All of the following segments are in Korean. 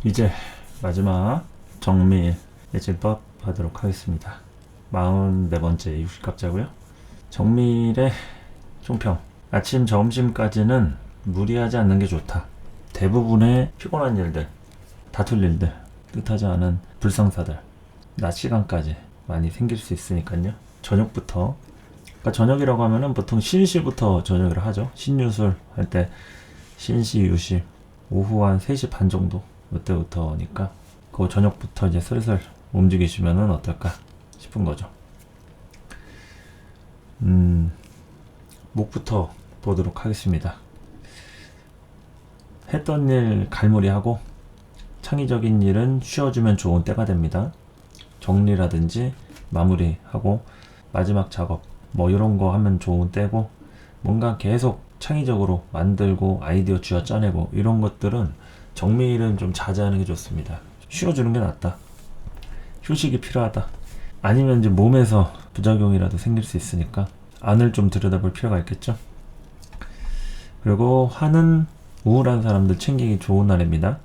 이제 마지막 정밀 예진법 하도록 하겠습니다. 44번째 육식갑자고요. 정밀의 총평. 아침 점심까지는 무리하지 않는 게 좋다. 대부분의 피곤한 일들, 다툴 일들, 뜻하지 않은 불상사들 낮 시간까지 많이 생길 수 있으니까요. 저녁부터, 그러니까 저녁이라고 하면은 보통 신시부터 저녁이라 하죠. 신유술 할 때 신시, 유시, 오후 한 3시 반 정도, 이때부터니까 그 저녁부터 이제 슬슬 움직이시면은 어떨까 싶은 거죠. 목부터 보도록 하겠습니다. 했던 일 갈무리하고 창의적인 일은 쉬어주면 좋은 때가 됩니다. 정리라든지 마무리하고 마지막 작업 뭐 이런 거 하면 좋은 때고, 뭔가 계속 창의적으로 만들고 아이디어 쥐어 짜내고 이런 것들은 정밀은 좀 자제하는 게 좋습니다. 쉬어주는 게 낫다. 휴식이 필요하다. 아니면 이제 몸에서 부작용이라도 생길 수 있으니까 안을 좀 들여다볼 필요가 있겠죠. 그리고 화는 우울한 사람들 챙기기 좋은 날입니다.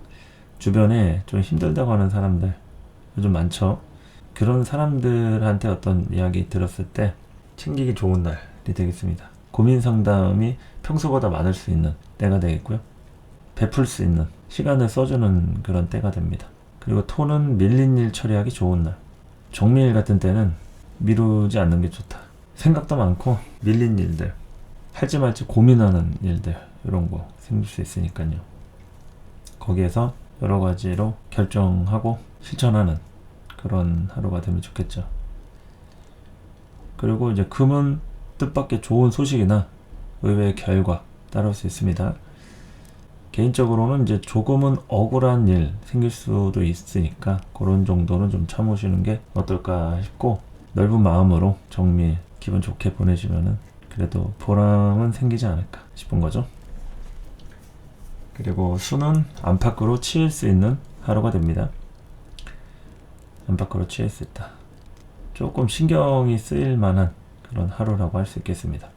주변에 좀 힘들다고 하는 사람들 요즘 많죠. 그런 사람들한테 어떤 이야기 들었을 때 챙기기 좋은 날이 되겠습니다. 고민 상담이 평소보다 많을 수 있는 때가 되겠고요. 베풀 수 있는 시간을 써주는 그런 때가 됩니다. 그리고 토는 밀린 일 처리하기 좋은 날. 정밀 같은 때는 미루지 않는 게 좋다. 생각도 많고 밀린 일들, 할지 말지 고민하는 일들 이런 거 생길 수 있으니까요. 거기에서 여러 가지로 결정하고 실천하는 그런 하루가 되면 좋겠죠. 그리고 이제 금은 뜻밖의 좋은 소식이나 의외의 결과 따라올 수 있습니다. 개인적으로는 이제 조금은 억울한 일 생길 수도 있으니까 그런 정도는 좀 참으시는 게 어떨까 싶고, 넓은 마음으로 정밀 기분 좋게 보내시면은 그래도 보람은 생기지 않을까 싶은 거죠. 그리고 수는 안팎으로 치일 수 있는 하루가 됩니다. 안팎으로 치일 수 있다. 조금 신경이 쓰일 만한 그런 하루라고 할 수 있겠습니다.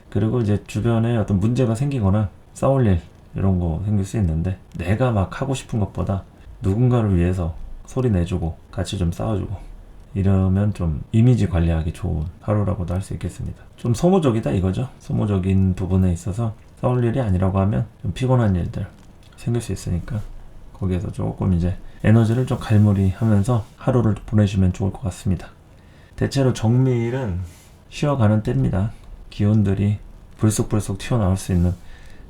그리고 이제 주변에 어떤 문제가 생기거나 싸울 일 이런 거 생길 수 있는데, 내가 막 하고 싶은 것보다 누군가를 위해서 소리 내주고 같이 좀 싸워주고 이러면 좀 이미지 관리하기 좋은 하루라고도 할 수 있겠습니다. 좀 소모적이다 이거죠. 소모적인 부분에 있어서 싸울 일이 아니라고 하면 좀 피곤한 일들 생길 수 있으니까 거기에서 조금 이제 에너지를 좀 갈무리하면서 하루를 보내시면 좋을 것 같습니다. 대체로 정밀은 쉬어가는 때입니다. 기운들이 불쑥불쑥 튀어나올 수 있는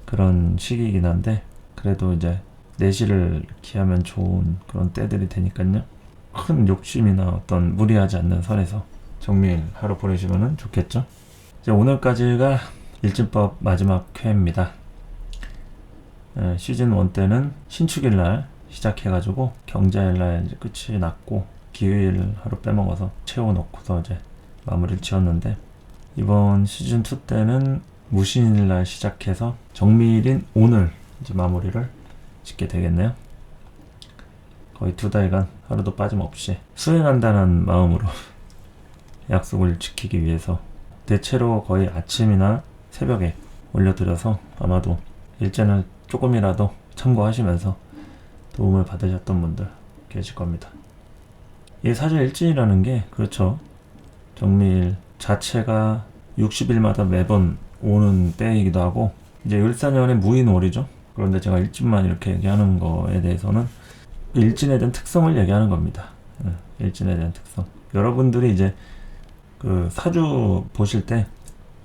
그런 시기이긴 한데, 그래도 이제 내실을 기하면 좋은 그런 때들이 되니까요. 큰 욕심이나 어떤 무리하지 않는 선에서 정밀 하루 보내시면 좋겠죠. 이제 오늘까지가 일진법 마지막 회입니다. 시즌 1 때는 신축일날 시작해가지고 경자일날 이제 끝이 났고 기후일 하루 빼먹어서 채워놓고서 이제 마무리를 지었는데, 이번 시즌 2 때는 무신일날 시작해서 정밀인 오늘 이제 마무리를 짓게 되겠네요. 거의 2달간 하루도 빠짐없이 수행한다는 마음으로 약속을 지키기 위해서 대체로 거의 아침이나 새벽에 올려드려서 아마도 일전을 조금이라도 참고하시면서 도움을 받으셨던 분들 계실 겁니다. 이 사실 일진이라는 게 그렇죠. 정밀 자체가 60일마다 매번 오는 때이기도 하고, 이제 을사년의 무인월이죠. 그런데 제가 일진만 이렇게 얘기하는 거에 대해서는 일진에 대한 특성을 얘기하는 겁니다. 일진에 대한 특성. 여러분들이 이제 그 사주 보실 때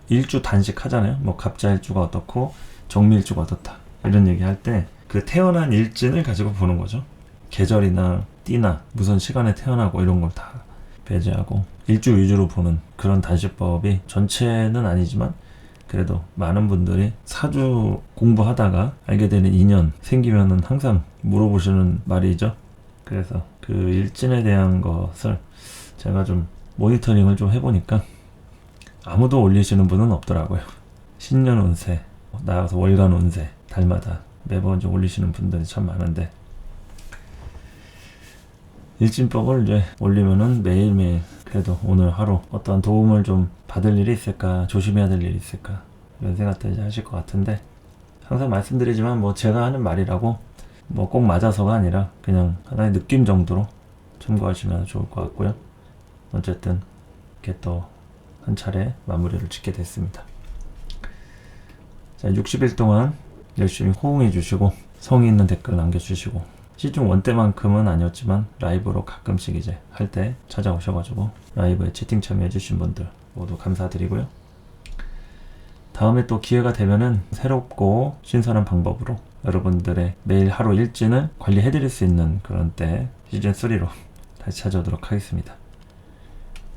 일주 단식 하잖아요. 뭐 갑자일주가 어떻고 정밀일주가 어떻다 이런 얘기할 때 그 태어난 일진을 가지고 보는 거죠. 계절이나 띠나 무슨 시간에 태어나고 이런 걸 다 배제하고 일주 위주로 보는 그런 단식법이 전체는 아니지만 그래도 많은 분들이 사주 공부하다가 알게 되는 인연 생기면은 항상 물어보시는 말이죠. 그래서 그 일진에 대한 것을 제가 좀 모니터링을 좀 해보니까 아무도 올리시는 분은 없더라고요. 신년 운세, 나아가서 월간 운세, 달마다 매번 좀 올리시는 분들이 참 많은데, 일진법을 이제 올리면은 매일매일 그래도 오늘 하루 어떠한 도움을 좀 받을 일이 있을까, 조심해야 될 일이 있을까 이런 생각들 이제 하실 것 같은데, 항상 말씀드리지만 뭐 제가 하는 말이라고 뭐 꼭 맞아서가 아니라 그냥 하나의 느낌 정도로 참고하시면 좋을 것 같고요. 어쨌든 이렇게 또 한 차례 마무리를 짓게 됐습니다. 자, 60일 동안 열심히 호응해 주시고 성의 있는 댓글 남겨주시고 시즌 1 때만큼은 아니었지만 라이브로 가끔씩 이제 할 때 찾아오셔가지고 라이브에 채팅 참여해 주신 분들 모두 감사드리고요. 다음에 또 기회가 되면은 새롭고 신선한 방법으로 여러분들의 매일 하루 일진을 관리해 드릴 수 있는 그런 때 시즌 3로 다시 찾아오도록 하겠습니다.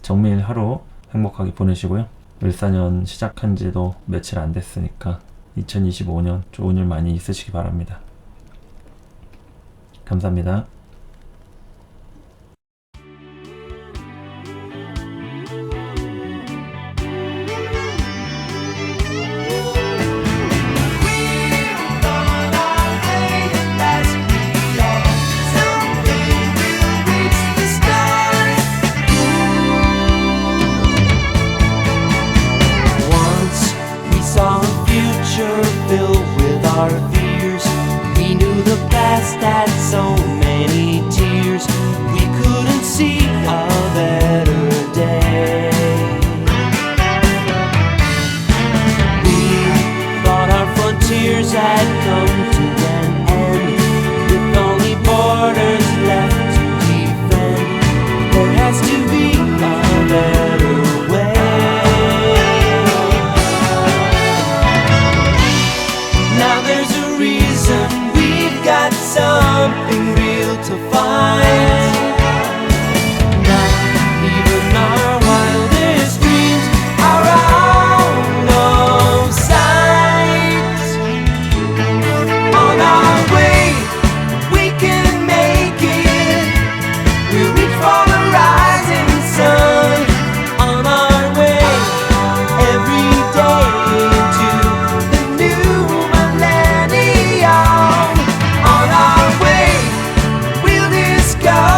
정밀 하루 행복하게 보내시고요. 을사년 시작한 지도 며칠 안 됐으니까 2025년 좋은 일 많이 있으시기 바랍니다. 감사합니다. Filled with our fears, we knew the past had so many tears. We couldn't see a better day. We thought our frontiers had come to an end, with only borders left to defend. There has to be a better way. Now there's a reason, we've got something real to find. Not even our wildest dreams are out of sight. On our way, we can make it. We'll reach for the rising sun. On our way, every day into the new millennium. On our way, we'll discover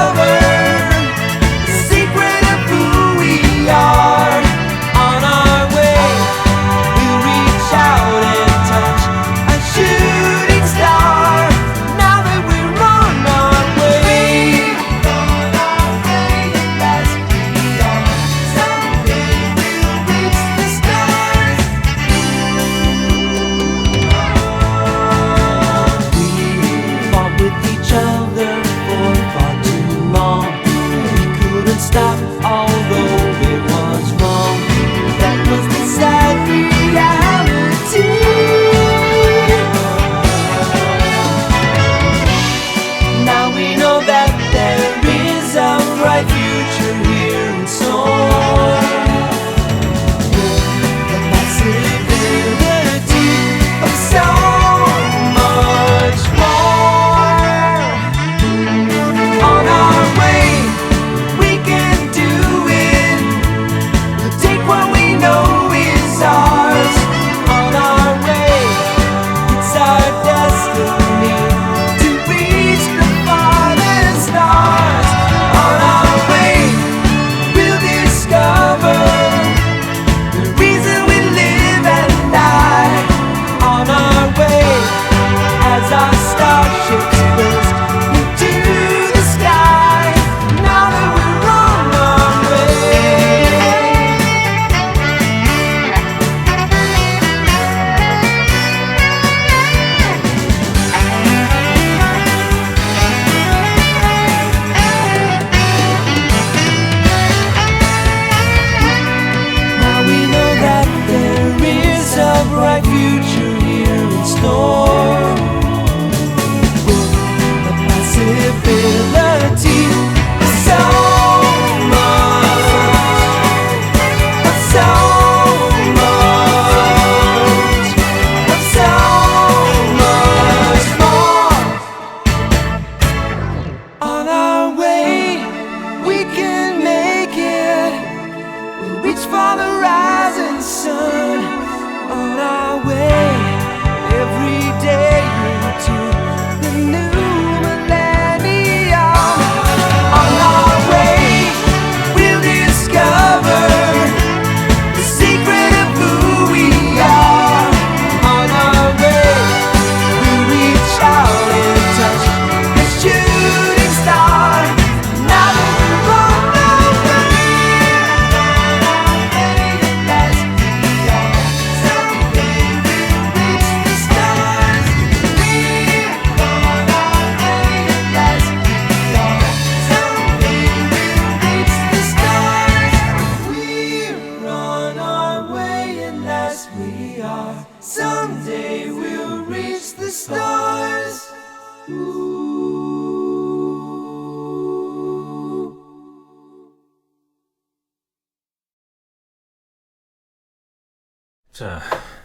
자,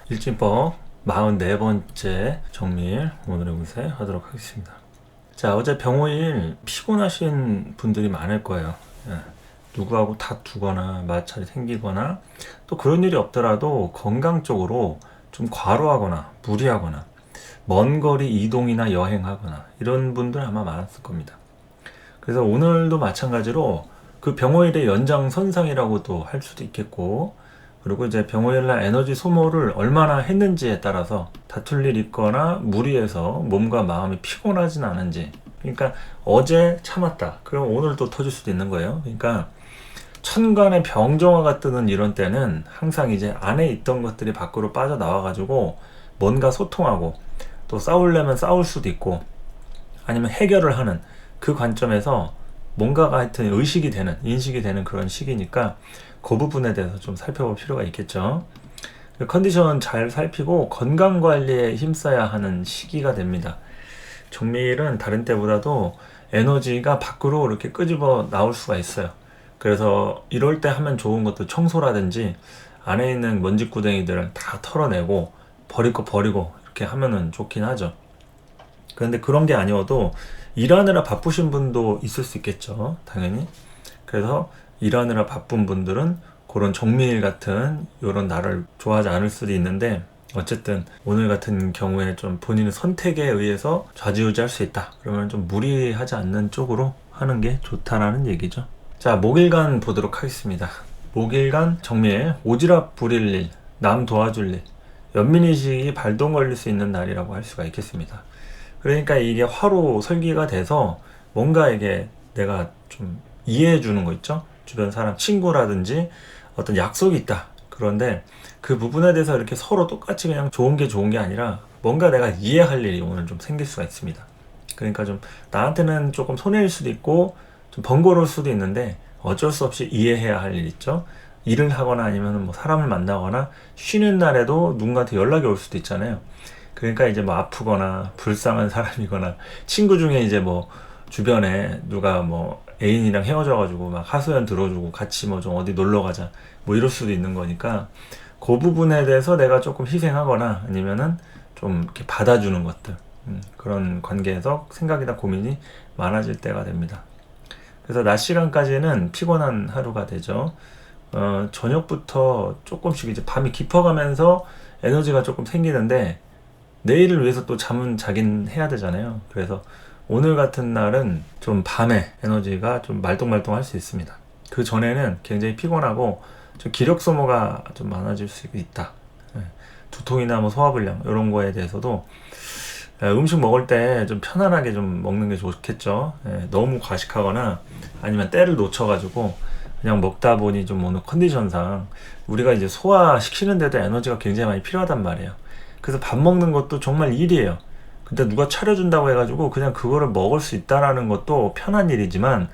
일진법 44번째 정밀 오늘의 운세 하도록 하겠습니다. 자, 어제 병호일 피곤하신 분들이 많을 거예요. 누구하고 다투거나 마찰이 생기거나 또 그런 일이 없더라도 건강 쪽으로 좀 과로하거나 무리하거나 먼 거리 이동이나 여행하거나 이런 분들 아마 많았을 겁니다. 그래서 오늘도 마찬가지로 그 병호일의 연장선상이라고도 할 수도 있겠고, 그리고 이제 병호일날 에너지 소모를 얼마나 했는지에 따라서 다툴 일 있거나 무리해서 몸과 마음이 피곤하진 않은지, 그러니까 어제 참았다 그럼 오늘 또 터질 수도 있는 거예요. 그러니까 천간의 병정화가 뜨는 이런 때는 항상 이제 안에 있던 것들이 밖으로 빠져나와 가지고 뭔가 소통하고 또 싸우려면 싸울 수도 있고 아니면 해결을 하는 그 관점에서 뭔가가 하여튼 의식이 되는, 인식이 되는 그런 시기니까 그 부분에 대해서 좀 살펴볼 필요가 있겠죠. 컨디션 잘 살피고 건강관리에 힘써야 하는 시기가 됩니다. 정밀은 다른 때보다도 에너지가 밖으로 이렇게 끄집어 나올 수가 있어요. 그래서 이럴 때 하면 좋은 것도 청소라든지 안에 있는 먼지구덩이들을 다 털어내고 버릴 거 버리고 이렇게 하면은 좋긴 하죠. 그런데 그런 게 아니어도 일하느라 바쁘신 분도 있을 수 있겠죠, 당연히. 그래서 일하느라 바쁜 분들은 그런 정밀 같은 이런 날을 좋아하지 않을 수도 있는데, 어쨌든 오늘 같은 경우에 좀 본인의 선택에 의해서 좌지우지할 수 있다 그러면 좀 무리하지 않는 쪽으로 하는 게 좋다라는 얘기죠. 자, 목일간 보도록 하겠습니다. 목일간 정밀, 오지랖 부릴 일, 남 도와줄 일, 연민의식이 발동 걸릴 수 있는 날이라고 할 수가 있겠습니다. 그러니까 이게 화로 설계가 돼서 뭔가 이게 내가 좀 이해해 주는 거 있죠? 주변 사람, 친구라든지 어떤 약속이 있다. 그런데 그 부분에 대해서 이렇게 서로 똑같이 그냥 좋은 게 아니라 뭔가 내가 이해할 일이 오늘 좀 생길 수가 있습니다. 그러니까 좀 나한테는 조금 손해일 수도 있고 좀 번거로울 수도 있는데 어쩔 수 없이 이해해야 할 일 있죠. 일을 하거나 아니면 뭐 사람을 만나거나 쉬는 날에도 누군가한테 연락이 올 수도 있잖아요. 그러니까 이제 뭐 아프거나 불쌍한 사람이거나 친구 중에 이제 뭐 주변에 누가 뭐 애인이랑 헤어져가지고 막 하소연 들어주고 같이 뭐 좀 어디 놀러 가자 뭐 이럴 수도 있는 거니까 그 부분에 대해서 내가 조금 희생하거나 아니면은 좀 이렇게 받아주는 것들, 그런 관계에서 생각이나 고민이 많아질 때가 됩니다. 그래서 낮 시간까지는 피곤한 하루가 되죠. 저녁부터 조금씩 이제 밤이 깊어가면서 에너지가 조금 생기는데 내일을 위해서 또 잠은 자긴 해야 되잖아요. 그래서 오늘 같은 날은 좀 밤에 에너지가 좀 말똥말똥 할 수 있습니다. 그 전에는 굉장히 피곤하고 좀 기력 소모가 좀 많아질 수 있다. 두통이나 뭐 소화불량 이런 거에 대해서도 음식 먹을 때 좀 편안하게 좀 먹는 게 좋겠죠. 너무 과식하거나 아니면 때를 놓쳐가지고 그냥 먹다 보니 좀 오늘 컨디션상 우리가 이제 소화시키는데도 에너지가 굉장히 많이 필요하단 말이에요. 그래서 밥 먹는 것도 정말 일이에요. 근데 누가 차려준다고 해가지고 그냥 그거를 먹을 수 있다라는 것도 편한 일이지만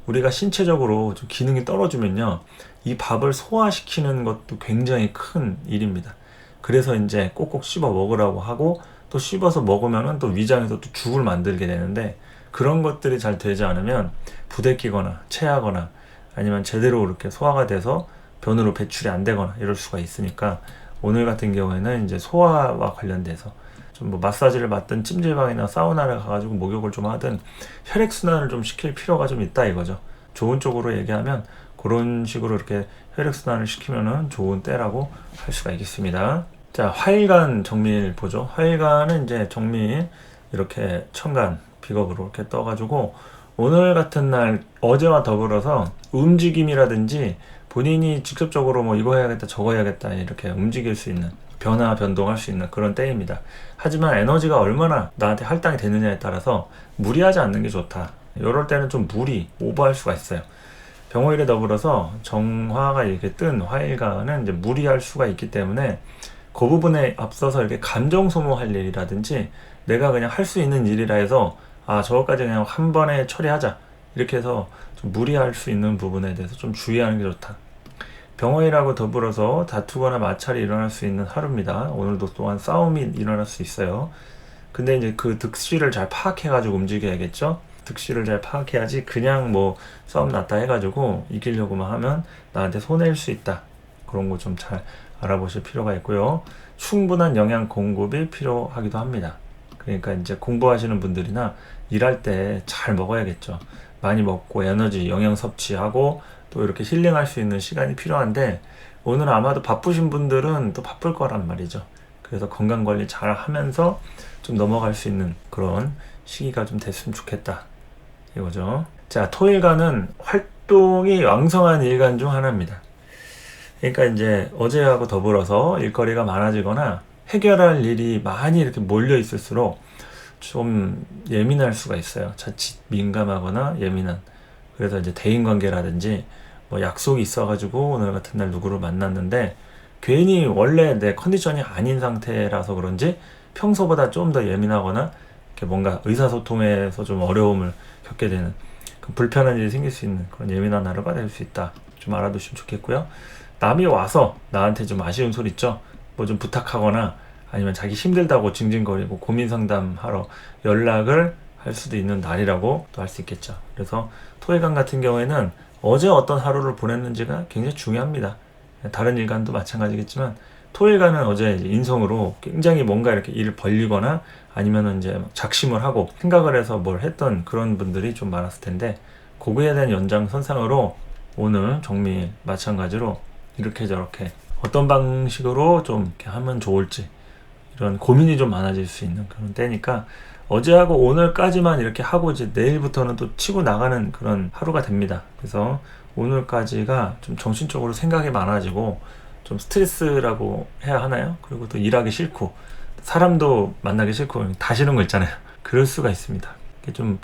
우리가 신체적으로 좀 기능이 떨어지면요, 이 밥을 소화시키는 것도 굉장히 큰 일입니다. 그래서 이제 꼭꼭 씹어 먹으라고 하고 또 씹어서 먹으면은 또 위장에서 또 죽을 만들게 되는데 그런 것들이 잘 되지 않으면 부대끼거나 체하거나 아니면 제대로 이렇게 소화가 돼서 변으로 배출이 안 되거나 이럴 수가 있으니까 오늘 같은 경우에는 이제 소화와 관련돼서 좀 뭐 마사지를 받든 찜질방이나 사우나를 가가지고 목욕을 좀 하든 혈액순환을 좀 시킬 필요가 좀 있다 이거죠. 좋은 쪽으로 얘기하면 그런 식으로 이렇게 혈액순환을 시키면은 좋은 때라고 할 수가 있겠습니다. 자, 화일간 정밀 보죠. 화일간은 이제 정밀 이렇게 천간 비겁으로 이렇게 떠가지고 오늘 같은 날 어제와 더불어서 움직임이라든지 본인이 직접적으로 뭐 이거 해야겠다 저거 해야겠다 이렇게 움직일 수 있는, 변화 변동할 수 있는 그런 때입니다. 하지만 에너지가 얼마나 나한테 할당이 되느냐에 따라서 무리하지 않는 게 좋다. 이럴 때는 좀 오버할 수가 있어요. 병호일에 더불어서 정화가 이렇게 뜬 화일간은 이제 무리할 수가 있기 때문에 그 부분에 앞서서 이렇게 감정 소모할 일이라든지 내가 그냥 할 수 있는 일이라 해서 저거까지 그냥 한 번에 처리하자 이렇게 해서 좀 무리할 수 있는 부분에 대해서 좀 주의하는 게 좋다. 병호일하고 더불어서 다투거나 마찰이 일어날 수 있는 하루입니다. 오늘도 또한 싸움이 일어날 수 있어요. 근데 이제 그 득실을 잘 파악해가지고 움직여야겠죠. 득실을 잘 파악해야지 그냥 뭐 싸움 났다 해가지고 이기려고만 하면 나한테 손해일 수 있다. 그런 거 좀 잘 알아보실 필요가 있고요. 충분한 영양 공급이 필요하기도 합니다. 그러니까 이제 공부하시는 분들이나 일할 때 잘 먹어야겠죠. 많이 먹고 에너지, 영양 섭취하고 또 이렇게 힐링할 수 있는 시간이 필요한데 오늘 아마도 바쁘신 분들은 또 바쁠 거란 말이죠. 그래서 건강관리 잘 하면서 좀 넘어갈 수 있는 그런 시기가 좀 됐으면 좋겠다. 이거죠. 자, 토일간은 활동이 왕성한 일간 중 하나입니다. 그러니까 이제 어제하고 더불어서 일거리가 많아지거나 해결할 일이 많이 이렇게 몰려 있을수록 좀 예민할 수가 있어요. 자칫 민감하거나 예민한. 그래서 이제 대인관계라든지 뭐 약속이 있어가지고 오늘 같은 날 누구를 만났는데 괜히 원래 내 컨디션이 아닌 상태라서 그런지 평소보다 좀 더 예민하거나 이렇게 뭔가 의사소통에서 좀 어려움을 겪게 되는 불편한 일이 생길 수 있는 그런 예민한 하루가 될 수 있다. 좀 알아두시면 좋겠고요. 남이 와서 나한테 좀 아쉬운 소리 있죠? 뭐 좀 부탁하거나 아니면 자기 힘들다고 징징거리고 고민 상담하러 연락을 할 수도 있는 날이라고 또 할 수 있겠죠. 그래서 토일간 같은 경우에는 어제 어떤 하루를 보냈는지가 굉장히 중요합니다. 다른 일간도 마찬가지겠지만 토일간은 어제 인성으로 굉장히 뭔가 이렇게 일을 벌리거나 아니면은 이제 작심을 하고 생각을 해서 뭘 했던 그런 분들이 좀 많았을 텐데 그거에 대한 연장선상으로 오늘 정미일 마찬가지로 이렇게 저렇게 어떤 방식으로 좀 이렇게 하면 좋을지 이런 고민이 좀 많아질 수 있는 그런 때니까 어제하고 오늘까지만 이렇게 하고 이제 내일부터는 또 치고 나가는 그런 하루가 됩니다. 그래서 오늘까지가 좀 정신적으로 생각이 많아지고 좀 스트레스라고 해야 하나요? 그리고 또 일하기 싫고 사람도 만나기 싫고 다 싫은 거 있잖아요. 그럴 수가 있습니다. 이게 좀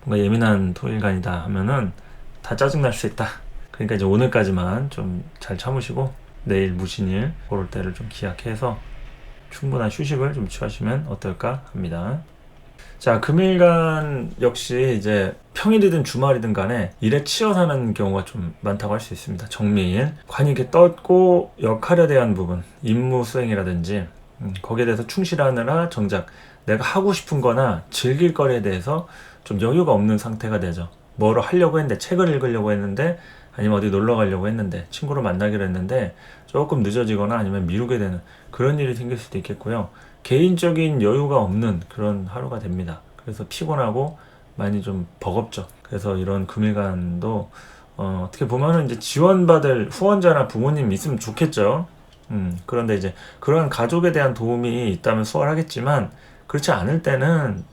뭔가 예민한 토일간이다 하면은 다 짜증날 수 있다. 그러니까 이제 오늘까지만 좀 잘 참으시고 내일 무신일 그럴 때를 좀 기약해서 충분한 휴식을 좀 취하시면 어떨까 합니다. 자, 금일간 역시 이제 평일이든 주말이든 간에 일에 치여 사는 경우가 좀 많다고 할 수 있습니다. 정미일. 관이 이렇게 떴고 역할에 대한 부분, 임무 수행이라든지 거기에 대해서 충실하느라 정작 내가 하고 싶은 거나 즐길 거리에 대해서 좀 여유가 없는 상태가 되죠. 뭐를 하려고 했는데 책을 읽으려고 했는데 아니면 어디 놀러 가려고 했는데 친구를 만나기로 했는데 조금 늦어지거나 아니면 미루게 되는 그런 일이 생길 수도 있겠고요. 개인적인 여유가 없는 그런 하루가 됩니다. 그래서 피곤하고 많이 좀 버겁죠. 그래서 이런 금일간도 어떻게 보면은 이제 지원받을 후원자나 부모님 있으면 좋겠죠. 그런데 이제 그런 가족에 대한 도움이 있다면 수월하겠지만 그렇지 않을 때는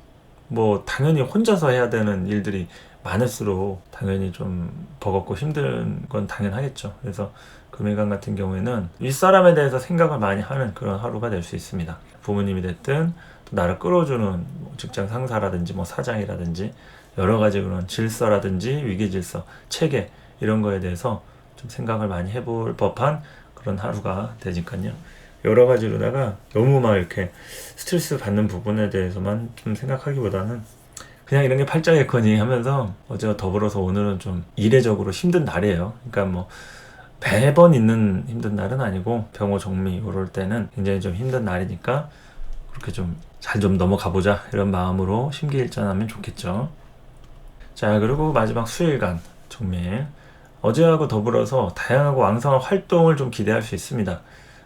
뭐 당연히 혼자서 해야 되는 일들이 많을수록 당연히 좀 버겁고 힘든 건 당연하겠죠. 그래서 금일간 같은 경우에는 윗사람에 대해서 생각을 많이 하는 그런 하루가 될 수 있습니다. 부모님이 됐든 또 나를 끌어주는 뭐 직장 상사라든지 뭐 사장이라든지 여러 가지 그런 질서라든지 위계 질서, 체계 이런 거에 대해서 좀 생각을 많이 해볼 법한 그런 하루가 되니까요. 여러 가지로다가 너무 막 이렇게 스트레스 받는 부분에 대해서만 좀 생각하기보다는 그냥 이런 게 팔자겠거니 하면서 어제와 더불어서 오늘은 좀 이례적으로 힘든 날이에요. 그러니까 뭐 매번 있는 힘든 날은 아니고 병호 정미 이럴 때는 굉장히 좀 힘든 날이니까 그렇게 좀 잘 좀 넘어가 보자 이런 마음으로 심기일전하면 좋겠죠. 자, 그리고 마지막 수일간 정미일. 어제하고 더불어서 다양하고 왕성한 활동을 좀 기대할 수 있습니다.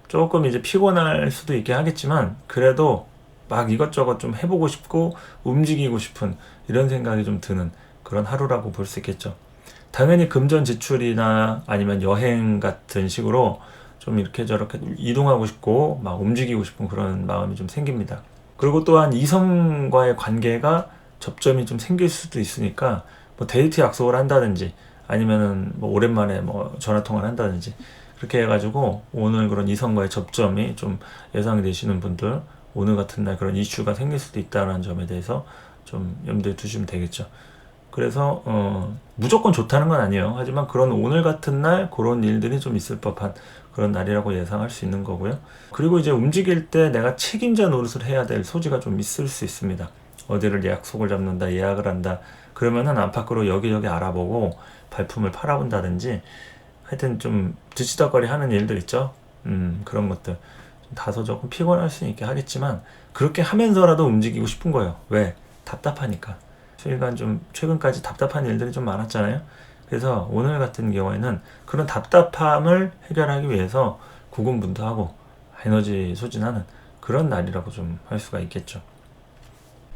조금 이제 피곤할 수도 있긴 하겠지만 그래도 막 이것저것 좀 해보고 싶고 움직이고 싶은 이런 생각이 좀 드는 그런 하루라고 볼 수 있겠죠. 당연히 금전 지출이나 아니면 여행 같은 식으로 좀 이렇게 저렇게 이동하고 싶고 막 움직이고 싶은 그런 마음이 좀 생깁니다. 그리고 또한 이성과의 관계가 접점이 좀 생길 수도 있으니까 뭐 데이트 약속을 한다든지 아니면은 뭐 오랜만에 뭐 전화 통화를 한다든지 그렇게 해가지고 오늘 그런 이성과의 접점이 좀 예상되시는 분들 오늘 같은 날 그런 이슈가 생길 수도 있다는 점에 대해서 좀 염두에 두시면 되겠죠. 그래서 무조건 좋다는 건 아니에요. 하지만 그런 오늘 같은 날 그런 일들이 좀 있을 법한 그런 날이라고 예상할 수 있는 거고요. 그리고 이제 움직일 때 내가 책임자 노릇을 해야 될 소지가 좀 있을 수 있습니다. 어디를 약속을 잡는다, 예약을 한다. 그러면은 안팎으로 여기저기 알아보고 발품을 팔아본다든지 하여튼 좀 뒤치다거리 하는 일들 있죠. 그런 것들 다소 조금 피곤할 수 있게 하겠지만 그렇게 하면서라도 움직이고 싶은 거예요. 왜? 답답하니까. 수일간 좀 최근까지 답답한 일들이 좀 많았잖아요. 그래서 오늘 같은 경우에는 그런 답답함을 해결하기 위해서 고군분투하고 에너지 소진하는 그런 날이라고 좀 할 수가 있겠죠.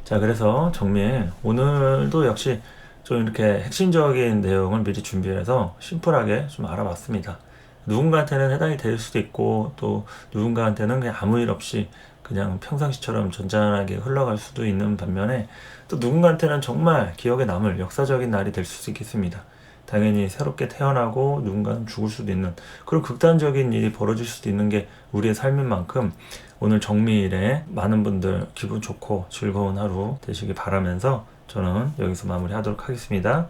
자, 그래서 정밀 오늘도 역시 좀 이렇게 핵심적인 내용을 미리 준비해서 심플하게 좀 알아봤습니다. 누군가한테는 해당이 될 수도 있고 또 누군가한테는 그냥 아무 일 없이 그냥 평상시처럼 전전하게 흘러갈 수도 있는 반면에 또 누군가한테는 정말 기억에 남을 역사적인 날이 될 수 있겠습니다. 당연히 새롭게 태어나고 누군가는 죽을 수도 있는 그런 극단적인 일이 벌어질 수도 있는 게 우리의 삶인 만큼 오늘 정미일에 많은 분들 기분 좋고 즐거운 하루 되시길 바라면서 저는 여기서 마무리하도록 하겠습니다.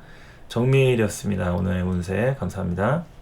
정미일이었습니다. 오늘의 운세 감사합니다.